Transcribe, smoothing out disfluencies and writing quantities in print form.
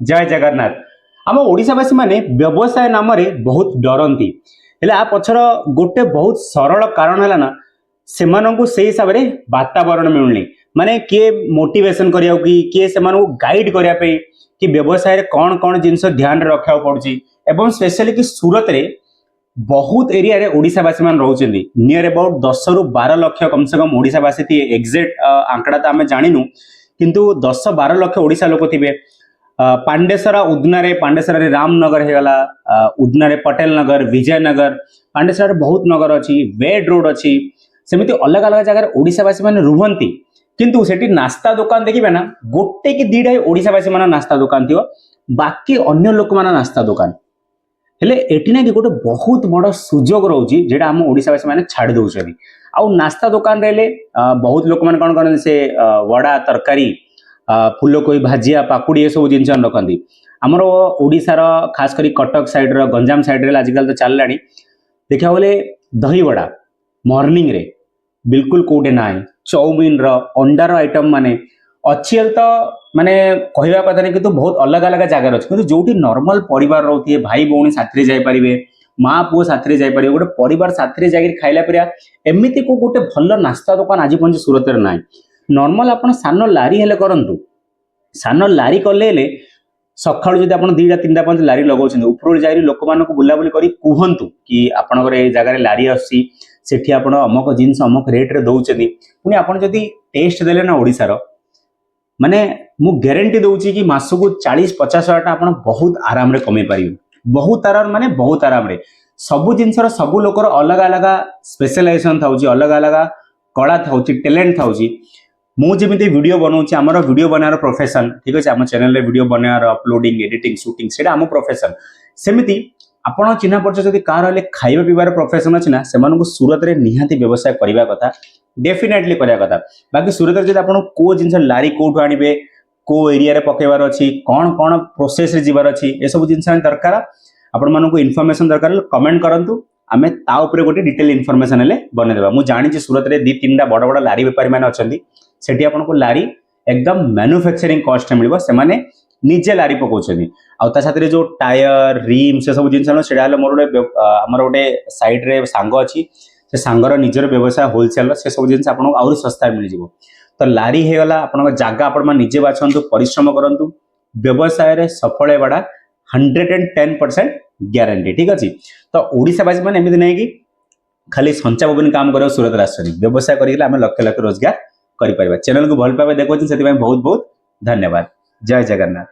जय जगन्नाथ। आम ओडिशावासी माने व्यवसाय नाम रे बहुत डरंती हेले आ पछर गोटे बहुत सरल कारण है ना सेमानंकु से हिसाब रे वातावरण मिलुनी माने किए मोटिवेशन करिया कि किए सेमानंकु गाइड करिया पे कि व्यवसाय रे कौन कौन जिनस ध्यान रखा पड़ुची एवं स्पेशली कि सूरत रे बहुत एरिया रे ओडिशावासी मान रहउचंदी नियर अबाउट 10 रु 12 लाख कम से कम ओडिशावासी थी एग्जैक्ट आंकड़ा तो आमे जानिनु किंतु 10-12 लाख ओडिशा लोक थिबे। पांडेसरा उदनारे पांडेसरा रामनगर हेगला उदनारे पटेल नगर विजयनगर पांडेसरा बहुत नगर अच्छी वेड रोड अच्छी सेमती अलग अलग जगह ओडिशावासी माने रुहंती किंतु सेठी नास्ता दुकान देखिबे ना गोटे कि दीटा ओडिशावासी माने नास्ता दुकान थियो बाकी अन्य लोक माने नास्ता दुकान हेले एटी ना कि गोटे बहुत बड़ सुजोग रोची जेटा आम ओडिशावासी माने छाड़ी दउछथि आउ नास्ता दुकान रेले बहुत लोक माने कोन करन से वड़ा तरकारी फुलकोई भाजिया पाकुड़ी ये सब जिन रखती आमर ओडिशार खास करी कटक साइड गंजाम साइड आजिकल तो चललानी देखा बोले दही वड़ा मॉर्निंग रे बिल्कुल कोटे ना चाउमिन अंडार आइटम माने अच्छी तो माने कहवा कथा नहीं कि बहुत अलग अलग जगह अच्छे कि जो नॉर्मल परिवार रोथे भाई भौणी साथी जापारे माँ पुओ साथी जापारे गोटे परिवार साथी जाकर खाइला पर एमती को गोटे भल नास्ता दुकान आज पर्यटन सूरत में ना नॉर्मल आप सान लारी हेले करंतु सान लारी कले सकाळु जदि आपण 2-3-5 लारी लगाउछन उपरोल जाई लोक मानको बुलाबुली करी कहंतु कि आपनकर ए जगह लारी आसी सेठी आपण अमक जिंस अमक रेट रे दउछथि पुनी आपण जदि टेस्ट देले ना ओडिसा रो माने मु गारंटी दउछि कि मासको 40-50 हजार आपण बहुत आराम रे कमे पारिबे बहुत आराम माने बहुत आराम रे सब जिंस रो सब लोकर अलग अलग स्पेशलाइजेशन थाउछि अलग अलग कला थाउछि टैलेंट थाउछि मुझे वीडियो बनाऊँ आमर वीडियो बनार प्रोफेशन ठीक अच्छे आम चैनल वीडियो बनार अपलोडिंग एडिटिंग शूटिंग से आम प्रोफेशन सेमती आपड़ चिन्ह परिचय जब कार खाଇବା पीबार प्रोफेशन अच्छी ना से सूरत में निहाती व्यवसाय करने कथा डेफिनेटली करने कथा बाकी सूरत में जब आप को जिन लारी कौटू आने को एरिया पकेबार अच्छी कौन कौन प्रोसेस जीवार अच्छी ये सब जिन दरकार आपण मानक इनफॉरमेशन दरकार कमेंट करंतु आमे ता उपरे गोटे डिटेल इनफॉरमेशन हेले बने देबा मु जानि सूरत में 2-3टा बड़ बड़ लारी बेपारी माने अछंती सेठी आपन को लारी एकदम मैन्युफैक्चरिंग कॉस्ट मिलबो से माने निजे लारी पकोछनी आ ता साथरे जो टायर रिम से सब जिनस सेडा हले मोर हमर गोटे साइड रे सांग अछि से सांगर निजर व्यवसाय होलसेल से सब जिनस आपन आउरी सस्ता मिल जिवो तो लारी हे गला आपन जागा आपन मा निजे बाछंतु परिश्रम करंतु व्यवसाय रे सफल हेबाडा 110% ग्यारंटी ठीक अछि तो ओडिशावासी माने एमिति नै कि खाली संचा बबन काम करो सूरत राष्ट्र व्यवसाय करिला आमे लक्ष लक्ष रोजगार करि परिबा चैनल को भल पाबे देखो से बहुत बहुत धन्यवाद जय जगन्नाथ।